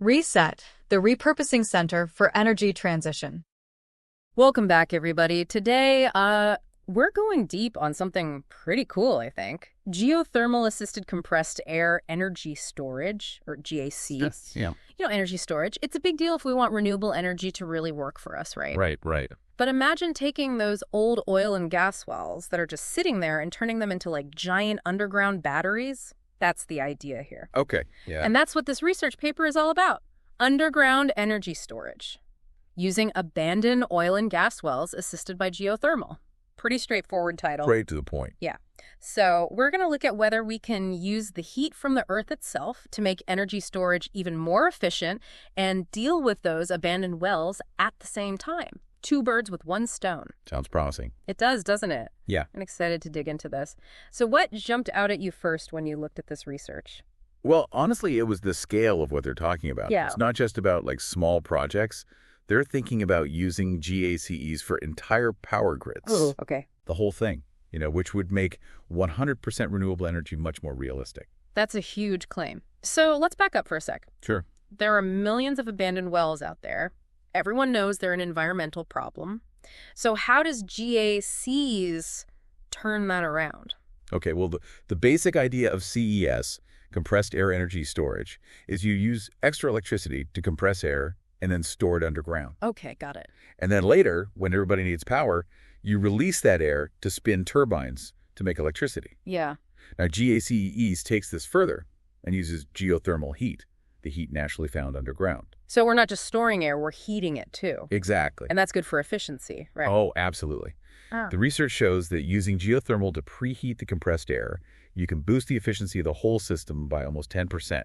ReCET, the Repurposing Center for Energy Transition. Welcome back, everybody. Today, we're going deep on something pretty cool, I think. Geothermal assisted compressed air energy storage, or GAC. Yes. Yeah. Energy storage. It's a big deal if we want renewable energy to really work for us, right? Right. But imagine taking those old oil and gas wells that are just sitting there and turning them into like giant underground batteries. That's the idea here. Okay. Yeah. And that's what this research paper is all about. Underground energy storage. Using abandoned oil and gas wells assisted by geothermal. Pretty straightforward title. Straight to the point. Yeah. So we're going to look at whether we can use the heat from the Earth itself to make energy storage even more efficient and deal with those abandoned wells at the same time. Two birds with one stone. Sounds promising. It does, doesn't it? Yeah. I'm excited to dig into this. So what jumped out at you first when you looked at this research? Well, honestly, it was the scale of what they're talking about. Yeah. It's not just about like small projects. They're thinking about using GACEs for entire power grids. Oh, okay. The whole thing, which would make 100% renewable energy much more realistic. That's a huge claim. So let's back up for a sec. Sure. There are millions of abandoned wells out there. Everyone knows they're an environmental problem. So how does GACs turn that around? Okay, well, the basic idea of CES, compressed air energy storage, is you use extra electricity to compress air and then store it underground. Okay, got it. And then later, when everybody needs power, you release that air to spin turbines to make electricity. Yeah. Now, GACEs takes this further and uses geothermal heat, the heat naturally found underground. So we're not just storing air, we're heating it too. Exactly. And that's good for efficiency, right? Oh, absolutely. The research shows that using geothermal to preheat the compressed air, you can boost the efficiency of the whole system by almost 10%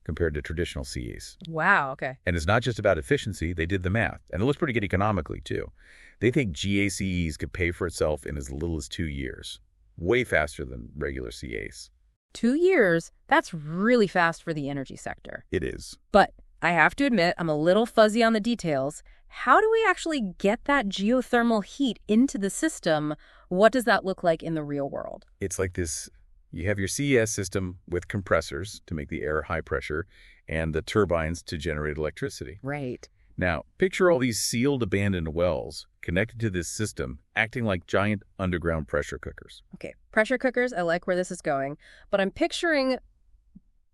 compared to traditional CEs. Wow, okay. And it's not just about efficiency, they did the math. And it looks pretty good economically, too. They think GACEs could pay for itself in as little as 2 years. Way faster than regular CAs. 2 years? That's really fast for the energy sector. It is. But I have to admit, I'm a little fuzzy on the details. How do we actually get that geothermal heat into the system? What does that look like in the real world? It's like this. You have your CES system with compressors to make the air high pressure and the turbines to generate electricity. Right. Now, picture all these sealed abandoned wells connected to this system acting like giant underground pressure cookers. Okay, pressure cookers, I like where this is going. But I'm picturing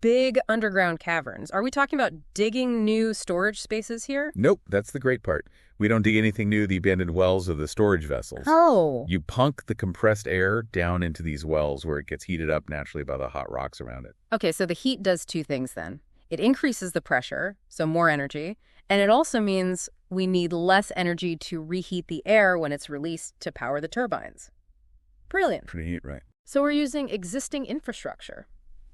big underground caverns. Are we talking about digging new storage spaces here? Nope, that's the great part. We don't dig anything new, the abandoned wells or the storage vessels. Oh. You punk the compressed air down into these wells where it gets heated up naturally by the hot rocks around it. Okay, so the heat does two things then. It increases the pressure, so more energy, and it also means we need less energy to reheat the air when it's released to power the turbines. Brilliant. Pretty neat, right? So we're using existing infrastructure.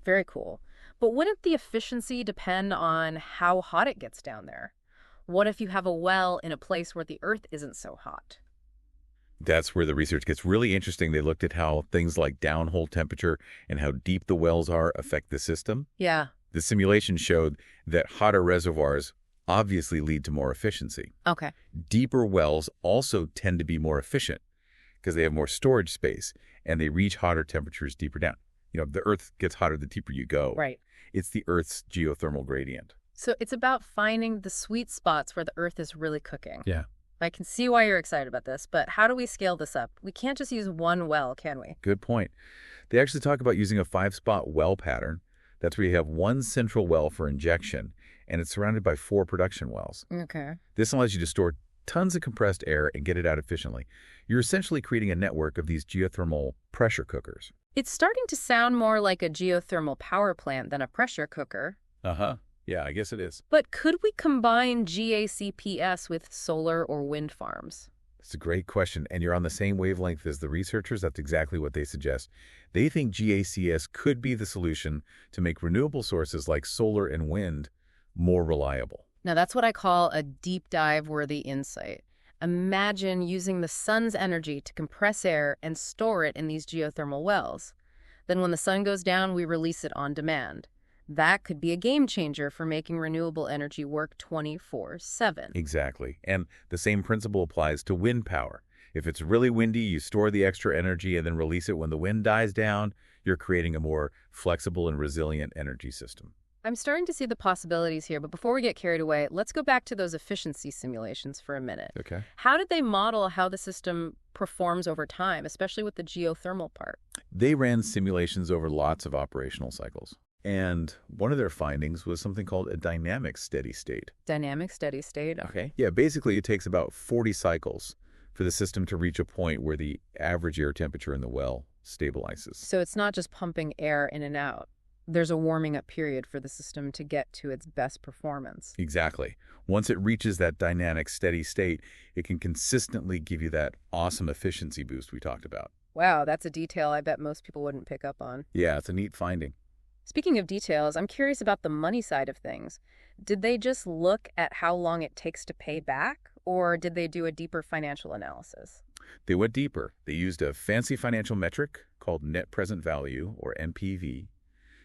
Very cool. But wouldn't the efficiency depend on how hot it gets down there? What if you have a well in a place where the earth isn't so hot? That's where the research gets really interesting. They looked at how things like downhole temperature and how deep the wells are affect the system. Yeah. The simulation showed that hotter reservoirs obviously lead to more efficiency. Okay. Deeper wells also tend to be more efficient because they have more storage space and they reach hotter temperatures deeper down. The earth gets hotter the deeper you go. Right. It's the earth's geothermal gradient. So it's about finding the sweet spots where the earth is really cooking. Yeah. I can see why you're excited about this, but how do we scale this up? We can't just use one well, can we? Good point. They actually talk about using a 5-spot well pattern. That's where you have one central well for injection, and it's surrounded by 4 production wells. Okay. This allows you to store tons of compressed air and get it out efficiently. You're essentially creating a network of these geothermal pressure cookers. It's starting to sound more like a geothermal power plant than a pressure cooker. Uh-huh. Yeah, I guess it is. But could we combine GACPS with solar or wind farms? It's a great question, and you're on the same wavelength as the researchers. That's exactly what they suggest. They think GACS could be the solution to make renewable sources like solar and wind more reliable. Now, that's what I call a deep dive-worthy insight. Imagine using the sun's energy to compress air and store it in these geothermal wells. Then when the sun goes down, we release it on demand. That could be a game changer for making renewable energy work 24/7. Exactly. And the same principle applies to wind power. If it's really windy, you store the extra energy and then release it when the wind dies down. You're creating a more flexible and resilient energy system. I'm starting to see the possibilities here, but before we get carried away, let's go back to those efficiency simulations for a minute. Okay. How did they model how the system performs over time, especially with the geothermal part? They ran simulations over lots of operational cycles. And one of their findings was something called a dynamic steady state. Dynamic steady state, okay. Yeah, basically it takes about 40 cycles for the system to reach a point where the average air temperature in the well stabilizes. So it's not just pumping air in and out. There's a warming up period for the system to get to its best performance. Exactly. Once it reaches that dynamic steady state, it can consistently give you that awesome efficiency boost we talked about. Wow, that's a detail I bet most people wouldn't pick up on. Yeah, it's a neat finding. Speaking of details, I'm curious about the money side of things. Did they just look at how long it takes to pay back, or did they do a deeper financial analysis? They went deeper. They used a fancy financial metric called net present value, or NPV,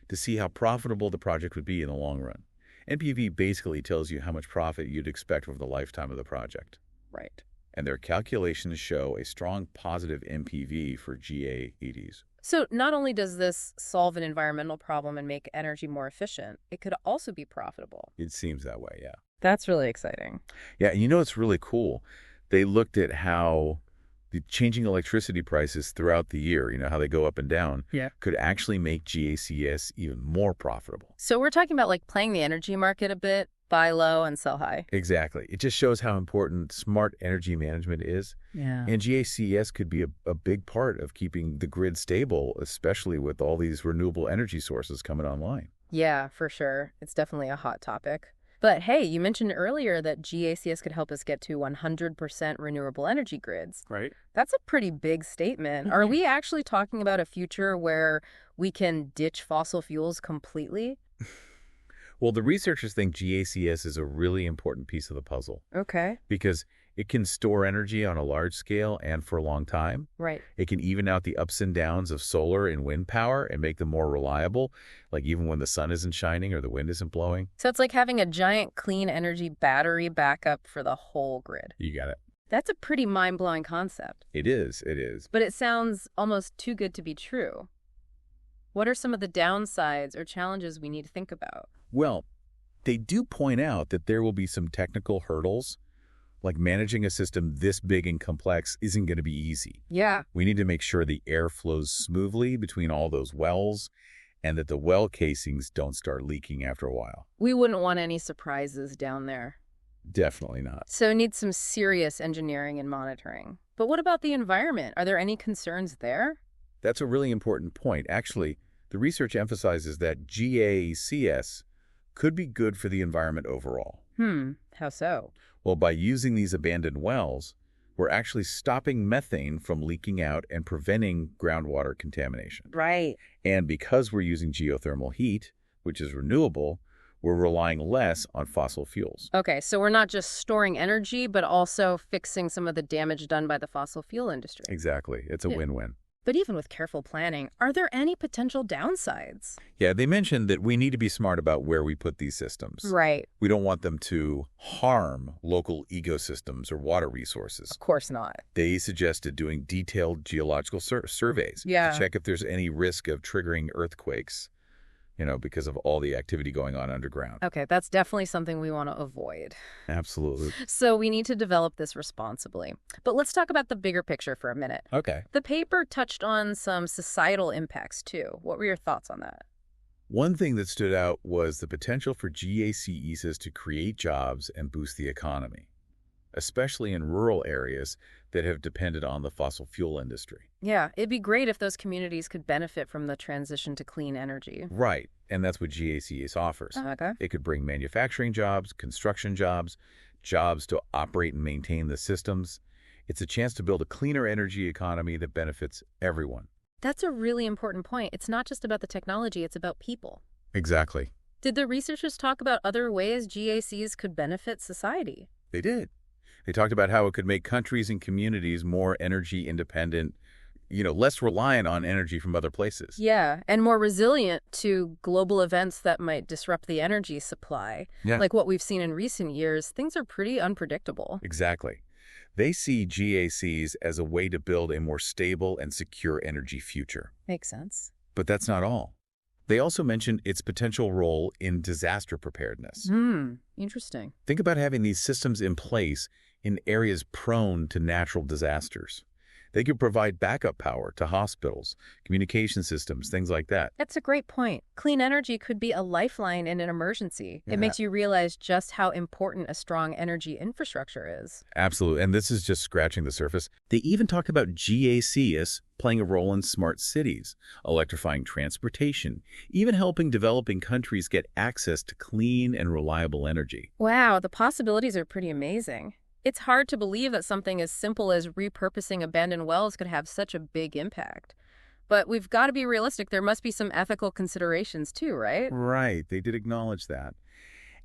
to see how profitable the project would be in the long run. NPV basically tells you how much profit you'd expect over the lifetime of the project. Right. And their calculations show a strong positive NPV for GA80s. So not only does this solve an environmental problem and make energy more efficient, it could also be profitable. It seems that way, yeah. That's really exciting. Yeah, and you know what's really cool? They looked at how the changing electricity prices throughout the year, how they go up and down, could actually make GACS even more profitable. So we're talking about like playing the energy market a bit, buy low and sell high. Exactly. It just shows how important smart energy management is. Yeah. And GACS could be a big part of keeping the grid stable, especially with all these renewable energy sources coming online. Yeah, for sure. It's definitely a hot topic. But hey, you mentioned earlier that GACS could help us get to 100% renewable energy grids. Right. That's a pretty big statement. Are we actually talking about a future where we can ditch fossil fuels completely? Well, the researchers think GACS is a really important piece of the puzzle. Okay. Because it can store energy on a large scale and for a long time. Right. It can even out the ups and downs of solar and wind power and make them more reliable, like even when the sun isn't shining or the wind isn't blowing. So it's like having a giant clean energy battery backup for the whole grid. You got it. That's a pretty mind-blowing concept. It is. It is. But it sounds almost too good to be true. What are some of the downsides or challenges we need to think about? Well, they do point out that there will be some technical hurdles. Like managing a system this big and complex isn't going to be easy. Yeah. We need to make sure the air flows smoothly between all those wells and that the well casings don't start leaking after a while. We wouldn't want any surprises down there. Definitely not. So it needs some serious engineering and monitoring. But what about the environment? Are there any concerns there? That's a really important point. Actually, the research emphasizes that GACS could be good for the environment overall. How so? Well, by using these abandoned wells, we're actually stopping methane from leaking out and preventing groundwater contamination. Right. And because we're using geothermal heat, which is renewable, we're relying less on fossil fuels. Okay, so we're not just storing energy, but also fixing some of the damage done by the fossil fuel industry. Exactly. It's a win-win. But even with careful planning, are there any potential downsides? Yeah, they mentioned that we need to be smart about where we put these systems. Right. We don't want them to harm local ecosystems or water resources. Of course not. They suggested doing detailed geological surveys to check if there's any risk of triggering earthquakes, because of all the activity going on underground. Okay, that's definitely something we want to avoid. Absolutely. So we need to develop this responsibly. But let's talk about the bigger picture for a minute. Okay. The paper touched on some societal impacts, too. What were your thoughts on that? One thing that stood out was the potential for GACEs to create jobs and boost the economy, especially in rural areas that have depended on the fossil fuel industry. Yeah, it'd be great if those communities could benefit from the transition to clean energy. Right, and that's what GACS offers. Okay. It could bring manufacturing jobs, construction jobs, jobs to operate and maintain the systems. It's a chance to build a cleaner energy economy that benefits everyone. That's a really important point. It's not just about the technology, it's about people. Exactly. Did the researchers talk about other ways GACs could benefit society? They did. They talked about how it could make countries and communities more energy independent, less reliant on energy from other places. Yeah, and more resilient to global events that might disrupt the energy supply. Yeah. Like what we've seen in recent years, things are pretty unpredictable. Exactly. They see GACs as a way to build a more stable and secure energy future. Makes sense. But that's not all. They also mentioned its potential role in disaster preparedness. Interesting. Think about having these systems in place in areas prone to natural disasters. They could provide backup power to hospitals, communication systems, things like that. That's a great point. Clean energy could be a lifeline in an emergency. Yeah. It makes you realize just how important a strong energy infrastructure is. Absolutely, and this is just scratching the surface. They even talked about GACs playing a role in smart cities, electrifying transportation, even helping developing countries get access to clean and reliable energy. Wow, the possibilities are pretty amazing. It's hard to believe that something as simple as repurposing abandoned wells could have such a big impact. But we've got to be realistic. There must be some ethical considerations too, right? Right, they did acknowledge that.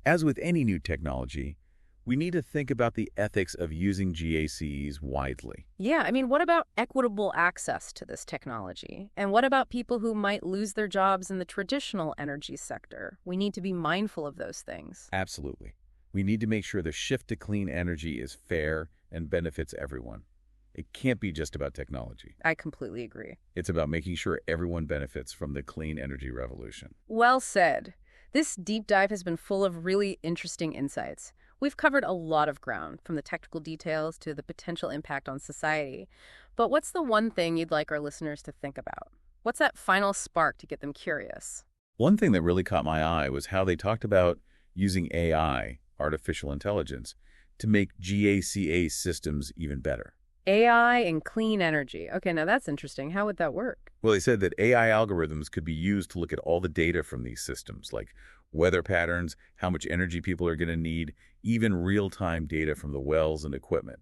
As with any new technology, we need to think about the ethics of using GACs widely. Yeah, I mean, what about equitable access to this technology? And what about people who might lose their jobs in the traditional energy sector? We need to be mindful of those things. Absolutely. We need to make sure the shift to clean energy is fair and benefits everyone. It can't be just about technology. I completely agree. It's about making sure everyone benefits from the clean energy revolution. Well said. This deep dive has been full of really interesting insights. We've covered a lot of ground, from the technical details to the potential impact on society. But what's the one thing you'd like our listeners to think about? What's that final spark to get them curious? One thing that really caught my eye was how they talked about using AI, artificial intelligence, to make GACA systems even better. AI and clean energy. Okay, now that's interesting. How would that work? Well, they said that AI algorithms could be used to look at all the data from these systems, like weather patterns, how much energy people are going to need, even real-time data from the wells and equipment.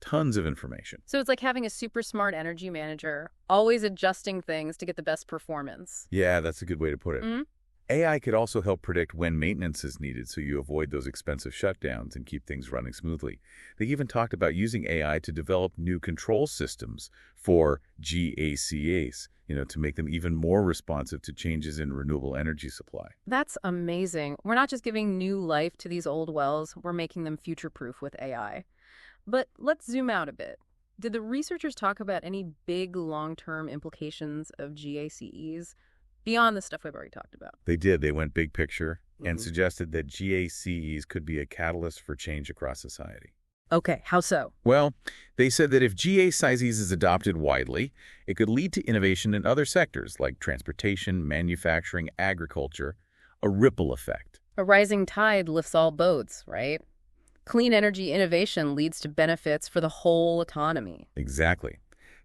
Tons of information. So it's like having a super smart energy manager, always adjusting things to get the best performance. Yeah, that's a good way to put it. AI could also help predict when maintenance is needed so you avoid those expensive shutdowns and keep things running smoothly. They even talked about using AI to develop new control systems for GACAs, to make them even more responsive to changes in renewable energy supply. That's amazing. We're not just giving new life to these old wells, we're making them future-proof with AI. But let's zoom out a bit. Did the researchers talk about any big long-term implications of GACEs? Beyond the stuff we've already talked about. They did. They went big picture and suggested that GACEs could be a catalyst for change across society. Okay, how so? Well, they said that if GACEs is adopted widely, it could lead to innovation in other sectors like transportation, manufacturing, agriculture, a ripple effect. A rising tide lifts all boats, right? Clean energy innovation leads to benefits for the whole economy. Exactly.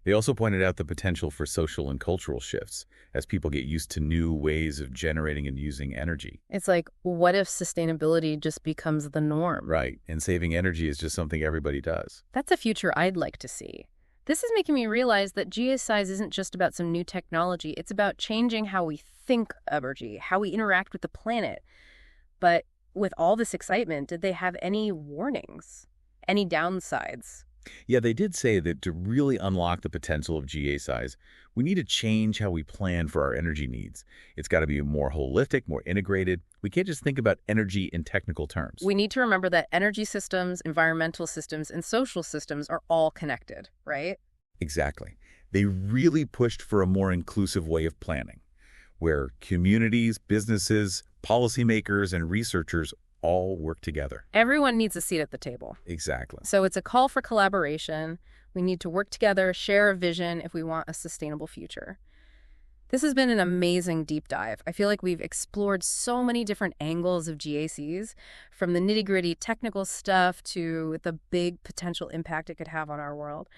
They also pointed out the potential for social and cultural shifts as people get used to new ways of generating and using energy. It's like, what if sustainability just becomes the norm? Right, and saving energy is just something everybody does. That's a future I'd like to see. This is making me realize that GSIs isn't just about some new technology. It's about changing how we think of energy, how we interact with the planet. But with all this excitement, did they have any warnings? Any downsides? Yeah, they did say that to really unlock the potential of GACEs, we need to change how we plan for our energy needs. It's got to be more holistic, more integrated. We can't just think about energy in technical terms. We need to remember that energy systems, environmental systems, and social systems are all connected, right? Exactly. They really pushed for a more inclusive way of planning, where communities, businesses, policymakers, and researchers all work together. Everyone needs a seat at the table. Exactly. So it's a call for collaboration. We need to work together, share a vision if we want a sustainable future. This has been an amazing deep dive. I feel like we've explored so many different angles of GACs, from the nitty-gritty technical stuff to the big potential impact it could have on our world.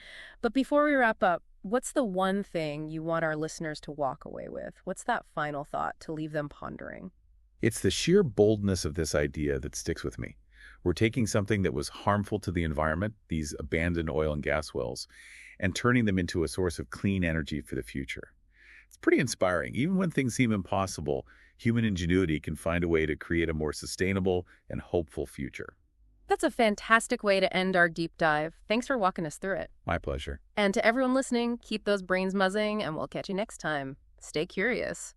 But before we wrap up, what's the one thing you want our listeners to walk away with? What's that final thought to leave them pondering? It's the sheer boldness of this idea that sticks with me. We're taking something that was harmful to the environment, these abandoned oil and gas wells, and turning them into a source of clean energy for the future. It's pretty inspiring. Even when things seem impossible, human ingenuity can find a way to create a more sustainable and hopeful future. That's a fantastic way to end our deep dive. Thanks for walking us through it. My pleasure. And to everyone listening, keep those brains buzzing, and we'll catch you next time. Stay curious.